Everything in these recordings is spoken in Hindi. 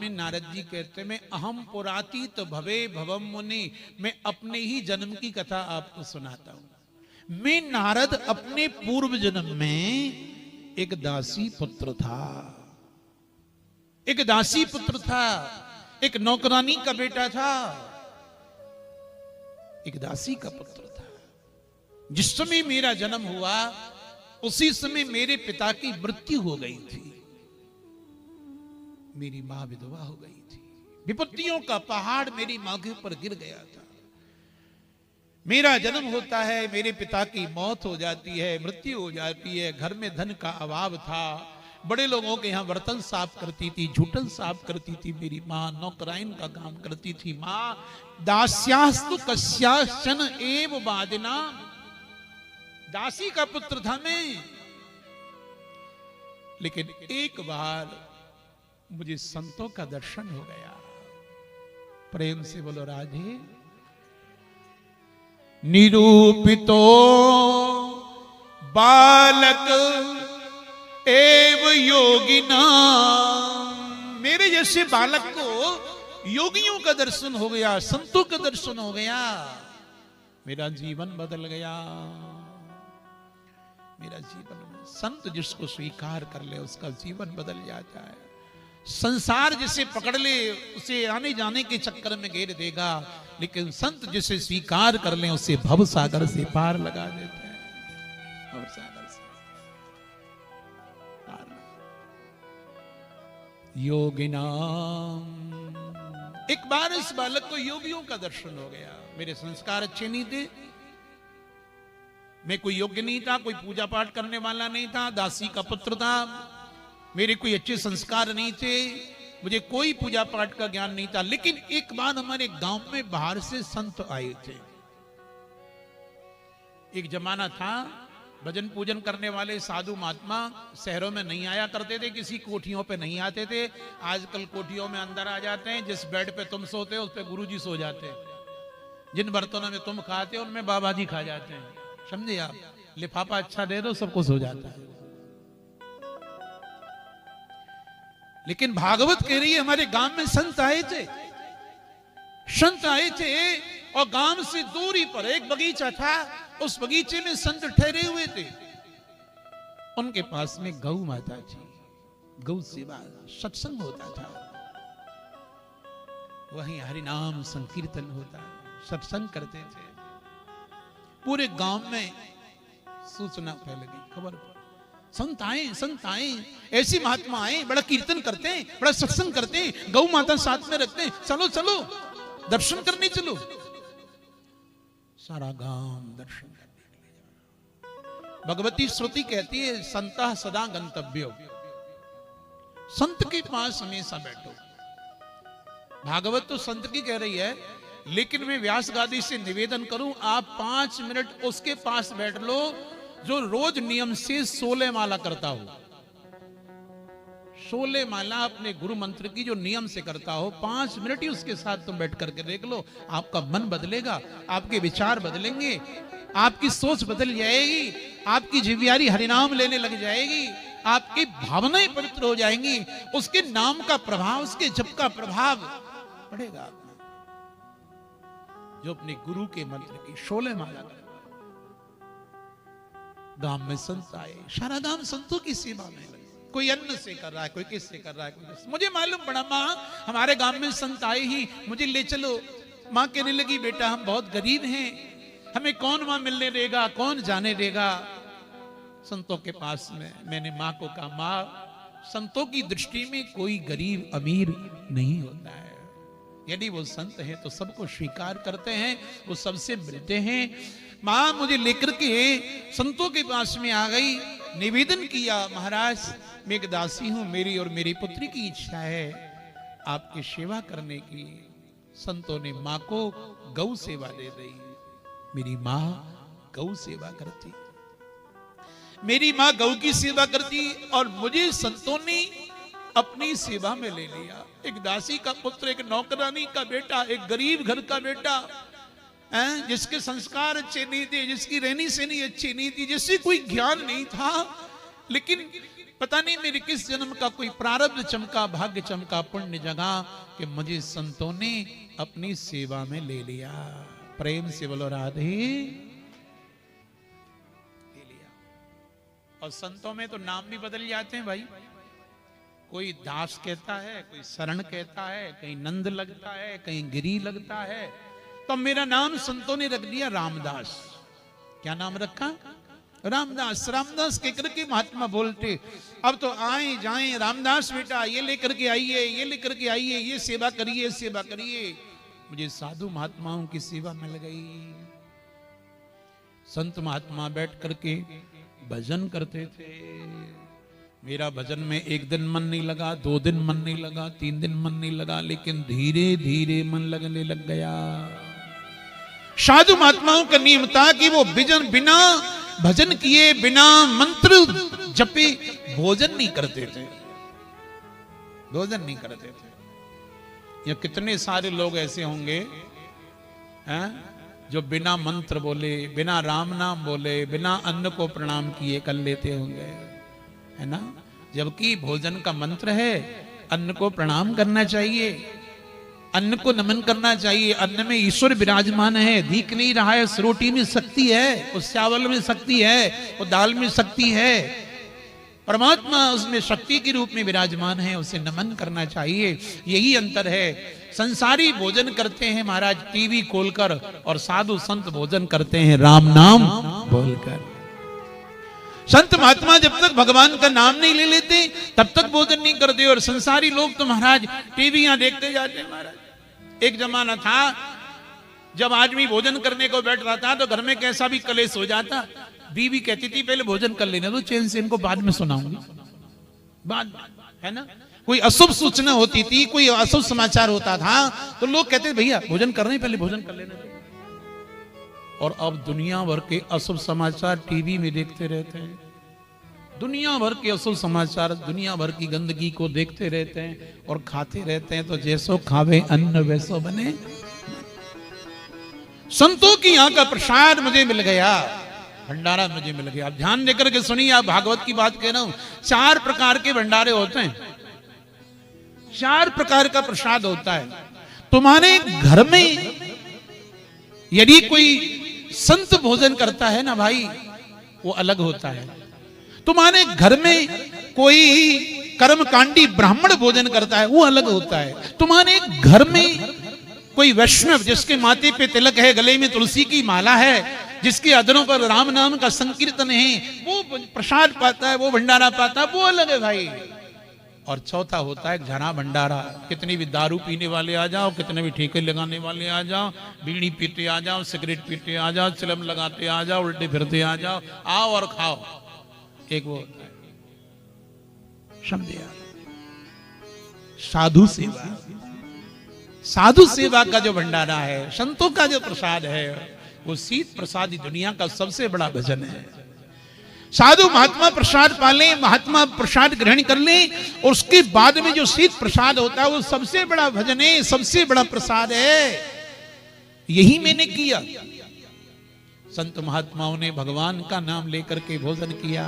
में नारद जी कहते हैं, मैं अहम पुरातीत भवे भवम मुनि, मैं अपने ही जन्म की कथा आपको सुनाता हूं। मैं नारद अपने पूर्व जन्म में एक दासी पुत्र था, एक दासी पुत्र था, एक नौकरानी का बेटा था, एक दासी का पुत्र था। जिस समय मेरा जन्म हुआ उसी समय मेरे पिता की मृत्यु हो गई थी, मेरी मां विधवा हो गई थी, विपत्तियों का पहाड़ मेरी मां के ऊपर गिर गया था। मेरा जन्म होता है, मेरे पिता की मौत हो जाती है, मृत्यु हो जाती है, घर में धन का अभाव था, बड़े लोगों के यहां बर्तन साफ करती थी, झूठन साफ करती थी मेरी मां, नौकराइन का काम करती थी मां। दास्यास्तु कस्याश्चन एव बादिना, दासी का पुत्र था मैं। लेकिन एक बार मुझे संतों का दर्शन हो गया। प्रेम से बोलो राधे। निरूपितो बालक एव योगिना, मेरे जैसे बालक को योगियों का दर्शन हो गया, संतों का दर्शन हो गया, मेरा जीवन बदल गया। मेरा जीवन, संत जिसको स्वीकार कर ले उसका जीवन बदल जाता है। संसार जिसे पकड़ ले उसे आने जाने के चक्कर में घेर देगा, लेकिन संत जिसे स्वीकार कर ले उसे भव सागर से पार लगा देते हैं। भव सागर से पार लगा। योगिनाम, एक बार इस बालक को योगियों का दर्शन हो गया। मेरे संस्कार अच्छे नहीं थे, मैं कोई योग्य नहीं था, कोई पूजा पाठ करने वाला नहीं था, दासी का पुत्र था, मेरे कोई अच्छे संस्कार नहीं थे, मुझे कोई पूजा पाठ का ज्ञान नहीं था। लेकिन एक बार हमारे गांव में बाहर से संत आए थे। एक जमाना था भजन पूजन करने वाले साधु महात्मा शहरों में नहीं आया करते थे, किसी कोठियों पे नहीं आते थे। आजकल कोठियों में अंदर आ जाते हैं, जिस बेड पे तुम सोते हो उस पे गुरुजी सो जाते हैं, जिन बर्तनों में तुम खाते हो उनमें बाबा जी खा जाते हैं। समझे आप? लिफाफा अच्छा दे दो सब कुछ हो जाता है। लेकिन भागवत कह रही है हमारे गांव में संत आए थे, संत आए थे, और गांव से दूरी पर एक बगीचा था, उस बगीचे में संत ठहरे हुए थे। उनके पास में गौ माता थी, गौ सेवा सत्संग होता था, वहीं हरिनाम संकीर्तन होता, सत्संग करते थे। पूरे गांव में सूचना फैल गई, खबर, संत आए, ऐसी महात्मा आए, बड़ा कीर्तन करते हैं, बड़ा सत्संग करते हैं, गौ माता साथ में रखते हैं, चलो चलो दर्शन करने चलो। सारा गांव दर्शन करने के लिए। भगवती श्रुति कहती है संतः सदा गंतव्यो, संत के पास हमेशा बैठो। भागवत तो संत की कह रही है, लेकिन मैं व्यास गादी से निवेदन करूं, आप 5 मिनट उसके पास बैठ लो जो रोज नियम से 16 माला करता हो। 16 माला अपने गुरु मंत्र की जो नियम से करता हो, 5 मिनट ही उसके साथ तुम बैठ करके देख लो, आपका मन बदलेगा, आपके विचार बदलेंगे, आपकी सोच बदल जाएगी, आपकी जिव्यारी हरिनाम लेने लग जाएगी, आपकी भावनाएं पवित्र हो जाएंगी, उसके नाम का प्रभाव, उसके जप का प्रभाव पड़ेगा। जो अपने गुरु के मंत्र की 16 माला कर, गांव में संत आए, सारा गांव संतों की सेवा में लगे। कोई अन्न से कर रहा है, कोई किससे कर रहा है, कोई किस। मुझे मालूम पड़ा, माँ हमारे गांव में संत आए ही, मुझे ले चलो। माँ कहने लगी, बेटा हम बहुत गरीब हैं, हमें कौन वहां मिलने देगा, कौन जाने देगा संतों के पास में। मैंने माँ को कहा, माँ संतों की दृष्टि में कोई गरीब अमीर नहीं होता है, यदि वो संत हैं तो सबको स्वीकार करते हैं, वो सबसे मिलते हैं। मां मुझे लेकर के संतों के पास में आ गई, निवेदन किया, महाराज मैं एक दासी हूं, मेरी और मेरी पुत्री की इच्छा है आपकी सेवा करने की। संतों ने मां को गौ सेवा दे दी। मेरी मां गौ सेवा करती, मेरी मां गौ की सेवा करती, और मुझे संतों ने अपनी सेवा में ले लिया। एक दासी का पुत्र, एक नौकरानी का बेटा, एक गरीब घर का बेटा, जिसके संस्कार अच्छे नहीं थे, जिसकी रहनी सहनी अच्छी नहीं थी, जिससे कोई ज्ञान नहीं था, लेकिन पता नहीं मेरे किस जन्म का कोई प्रारब्ध चमका, भाग्य चमका, पुण्य जगा कि मुझे संतों ने अपनी सेवा में ले लिया। प्रेम से बोलो राधे, ले लिया। और संतों में तो नाम भी बदल जाते हैं भाई। कोई दास कहता है, कोई शरण कहता है, कहीं नंद लगता है, कहीं गिरी लगता है। तो मेरा नाम संतों ने रख दिया रामदास। क्या नाम रखा? रामदास। रामदास कहकर के महात्मा बोलते, अब तो आए जाएं रामदास बेटा, ये लेकर के आइए, ये लेकर के आइए, ये सेवा करिए, सेवा करिए। मुझे साधु महात्माओं की सेवा मिल गई। संत महात्मा बैठ करके भजन करते थे। मेरा भजन में एक दिन मन नहीं लगा, 2 दिन मन नहीं लगा, 3 दिन मन नहीं लगा, लेकिन धीरे धीरे मन लगने लग गया। साधु महात्माओं का नियम था कि वो बिना भजन किए, बिना मंत्र जपे भोजन नहीं करते थे। भोजन नहीं करते थे। या कितने सारे लोग ऐसे होंगे हैं जो बिना मंत्र बोले, बिना राम नाम बोले, बिना अन्न को प्रणाम किए कर लेते होंगे, है ना। जबकि भोजन का मंत्र है, अन्न को प्रणाम करना चाहिए, अन्न को नमन करना चाहिए। अन्न में ईश्वर विराजमान है, दिख नहीं रहा है। उस रोटी में शक्ति है, उस चावल में शक्ति है, उस दाल में शक्ति है। परमात्मा उसमें शक्ति के रूप में विराजमान है, उसे नमन करना चाहिए। यही अंतर है। संसारी भोजन करते हैं महाराज टीवी खोलकर, और साधु संत भोजन करते हैं राम नाम बोलकर। संत महात्मा जब तक भगवान का नाम नहीं ले लेते तब तक भोजन नहीं करते। और संसारी लोग तो महाराज टीवियां देखते जाते हैं महाराज। एक जमाना था जब आदमी भोजन करने को बैठ रहा था तो घर में कैसा भी कलेश हो जाता, बीवी कहती थी पहले भोजन कर लेने दो चैन से, इनको बाद में सुनाऊंगी, बाद, है ना। कोई अशुभ सूचना होती थी, कोई अशुभ समाचार होता था तो लोग कहते भैया भोजन कर रहे हैं, पहले भोजन कर लेने दो। और अब दुनिया भर के अशुभ समाचार टीवी में देखते रहते हैं। दुनिया भर के अशुभ समाचार, दुनिया भर की गंदगी को देखते रहते हैं और खाते रहते हैं। तो जैसो खावे अन्न वैसो बने। संतों की यहाँ का प्रसाद मुझे मिल गया, भंडारा मुझे मिल गया। अब ध्यान देकर के सुनिए, आप भागवत की बात कह रहा हूं। 4 प्रकार के भंडारे होते हैं, 4 प्रकार का प्रसाद होता है। तुम्हारे घर में यदि कोई संत भोजन करता है ना भाई, वो अलग होता है। तुम्हारे घर में कोई कर्मकांडी ब्राह्मण भोजन करता है, वो अलग होता है। तुम्हारे घर में कोई वैष्णव जिसके माथे पे तिलक है, गले में तुलसी की माला है, जिसके अधरों पर राम नाम का संकीर्तन है, वो प्रसाद पाता है, वो भंडारा पाता है, वो अलग है भाई। और चौथा होता है झरा भंडारा। कितने भी दारू पीने वाले आ जाओ, कितने भी ठेके लगाने वाले आ जाओ, बीड़ी पीते आ जाओ, सिगरेट पीते आ जाओ, चिलम लगाते आ जाओ, उल्टे फिरते आ जाओ, आओ और खाओ। एक वो होता है समझे, साधु सेवा। साधु सेवा का जो भंडारा है, संतों का जो प्रसाद है, वो शीत प्रसादी दुनिया का सबसे बड़ा भजन है। साधु महात्मा प्रसाद पाले, महात्मा प्रसाद ग्रहण कर ले, और उसके बाद में जो शीत प्रसाद होता है वो सबसे बड़ा भजन है, सबसे बड़ा प्रसाद है। यही मैंने किया। संत महात्माओं ने भगवान का नाम लेकर के भोजन किया,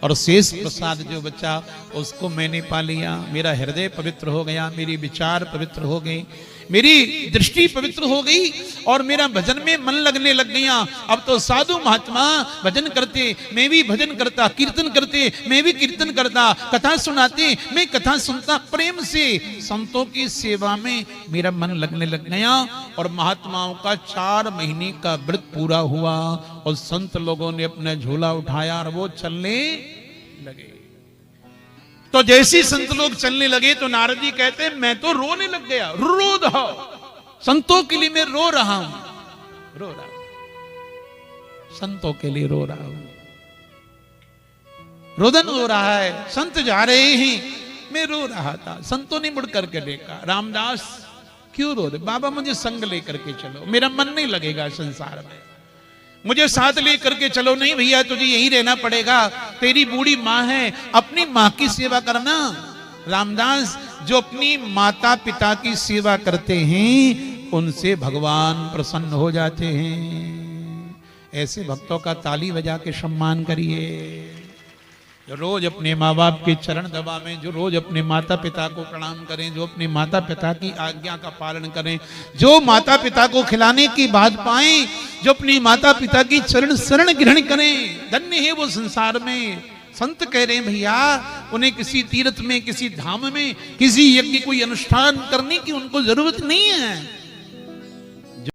और शेष प्रसाद जो बचा उसको मैंने पा लिया। मेरा हृदय पवित्र हो गया, मेरी विचार पवित्र हो गए, मेरी दृष्टि पवित्र हो गई, और मेरा भजन में मन लगने लग गया। अब तो साधु महात्मा भजन करते, मैं भी भजन करता, कीर्तन करते, मैं भी कीर्तन करता, कथा सुनाते, मैं कथा सुनता। प्रेम से संतों की सेवा में मेरा मन लगने लग गया, और महात्माओं का 4 महीने का व्रत पूरा हुआ, और संत लोगों ने अपना झोला उठाया और वो चलने लगे। तो जैसे संत लोग चलने लगे तो नारद जी कहते हैं मैं तो रोने लग गया। रो दो, संतों के लिए मैं रो रहा हूं, रो रहा हूं, संतों के लिए रो रहा हूं। रोदन हो रहा है, संत जा रहे हैं, मैं रो रहा था। संतों ने मुड़ करके देखा, रामदास क्यों रो रहे? बाबा मुझे संग लेकर के चलो, मेरा मन नहीं लगेगा संसार में, मुझे साथ लेकर के चलो। नहीं भैया तुझे यही रहना पड़ेगा, तेरी बूढ़ी माँ है, अपनी माँ की सेवा करना। रामदास, जो अपनी माता पिता की सेवा करते हैं उनसे भगवान प्रसन्न हो जाते हैं। ऐसे भक्तों का ताली बजा के सम्मान करिए। जो रोज अपने माँ बाप के चरण दबावें, जो रोज अपने माता पिता को प्रणाम करें, जो अपने माता पिता की आज्ञा का पालन करें, जो माता पिता को खिलाने की बात पाएं, जो अपनी माता पिता की चरण शरण ग्रहण करें, धन्य है वो संसार में। संत कह रहे हैं भैया उन्हें किसी तीर्थ में, किसी धाम में, किसी यज्ञ कोई अनुष्ठान करने की उनको जरूरत नहीं है।